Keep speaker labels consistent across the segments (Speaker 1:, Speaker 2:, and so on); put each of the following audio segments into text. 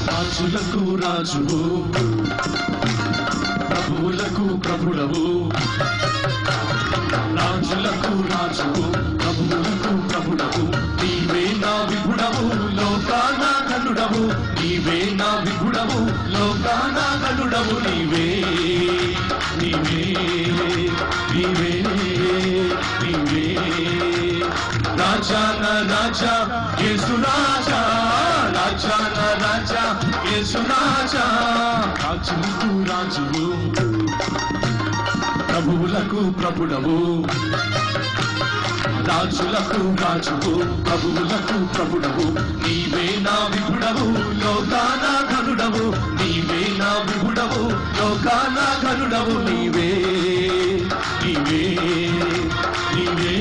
Speaker 1: రాజులకు రాజువు ప్రభువులకు ప్రభుడవు రాజులకు రాజువు ప్రభువులకు ప్రభుడవు నీవే నా విభుడవు లోకాన గనుడవు నీవే నా విభుడవు లోకాన గనుడవు నీవే నీవే నీవే నీవే రాజా నా రాజా యేసు రాజా రాజా నా రాజా యేసు రాజా రాజులకు రాజువు ప్రభువులకు ప్రభుడవు రాజులకు రాజువు ప్రభువులకు ప్రభుడవు నీవే నా విభుడవు లోకాన గనుడవు నీవే నా విభుడవు లోకాన గనుడవు నీవే నీవే నీవే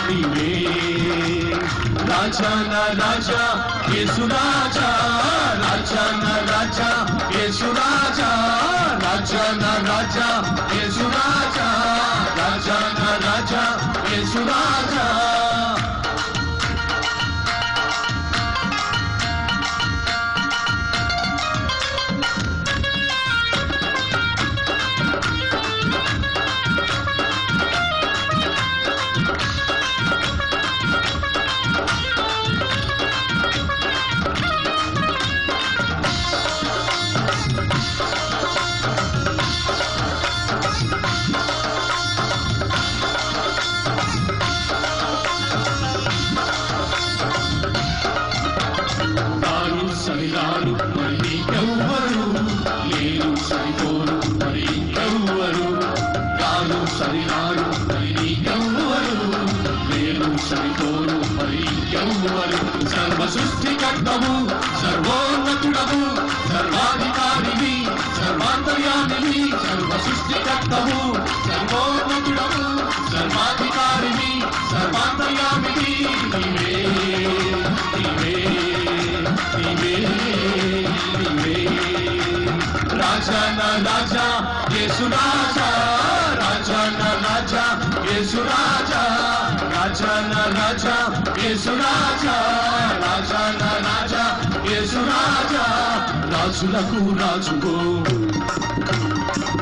Speaker 1: నీవే రాజా నా రాజా యేసు రాజా రాజా నా రాజా యేసు రాజా రాజా నా రాజా యేసు రాజా రాజా నా రాజా యేసు రాజా సరిరారు మరి ఇంకెవ్వరు లేరు సరిపోరు మరి ఇంకెవ్వరు రారు సరిరారు మరి ఇంకెవ్వరు లేరు సరిపోరు మరి ఇంకెవ్వరు సర్వ సృష్టికర్తవు సర్వోన్నతుడవు సర్వాధికారివి సర్వాంతర్యామివి సర్వ సృష్టికర్తవు సర్వోన్నతుడవు సర్వాధికారివి సర్వాంతర్యామివి నీవే నీవే రాజా నా రాజా యేసు రాజా రాజా నా రాజా యేసు రాజా రాజా నా రాజా యేసు రాజా రాజా నా రాజా యేసు రాజా రాజులకు రాజువు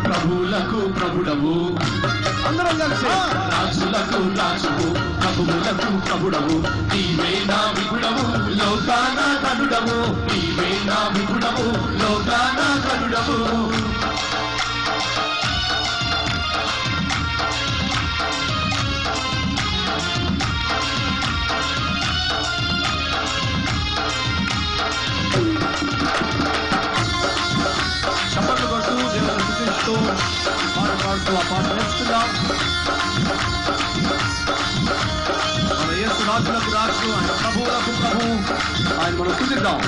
Speaker 1: ప్రభువులకు ప్రభుడవు అందరం కలిసి రాజులకు రాజువు ప్రభువులకు ప్రభుడవు నీవే నా విభుడవు లోకాన గనుడవు నీవే నా విభుడవు లోకాన గనుడవు చప్పట్లు కొడుతూ దేవుని స్తుతిస్తూ పాడుతూ ఆ పాట నేర్చుకుందాం. మన యేసు రాజులకు రాజు ఆయన ప్రభువులకు ప్రభు ఆయన మనం స్తుతిద్దాం.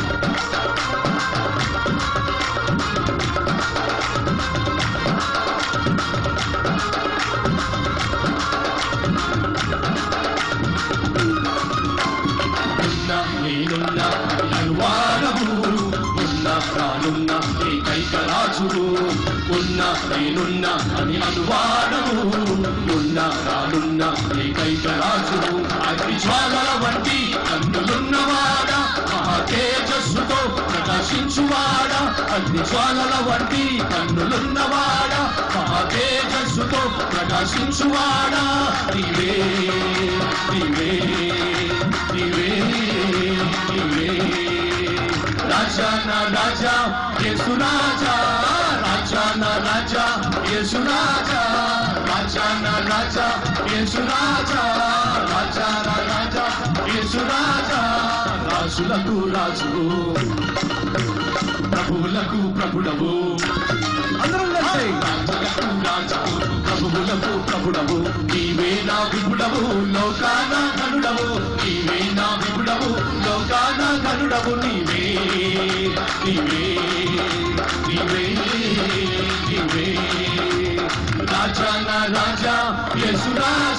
Speaker 1: నేనున్నా అనువాదము ఉన్న ప్రాణున్న ఏకైక రాజువు ఉన్న నేనున్నా అని అనువాదము ఉన్న ప్రాణున్న ఏకైక రాజువు అగ్ని జ్వాలల వంటి కన్నులున్నవాడా మహా తేజస్సుతో ప్రకాశించువాడా అగ్ని జ్వాలల వంటి కన్నులున్నవాడా మహా తేజస్సుతో ప్రకాశించువాడా నీవే నీవే నీవే నీవే రాజా నా రాజా యేసు రాజా రాజా నా రాజా యేసు రాజా రాజా నా రాజా యేసు రాజా రాజా నా రాజా యేసు రాజా రాజులకు రాజువు ప్రభువులకు ప్రభుడవు అందరం కలిసి రాజులకు రాజువు ప్రభువులకు ప్రభుడవు నీవే నా విభుడవు లోకాన గనుడవు నీవే నా విభుడవు లోకాన గనుడవు నీవే నీవే రాజు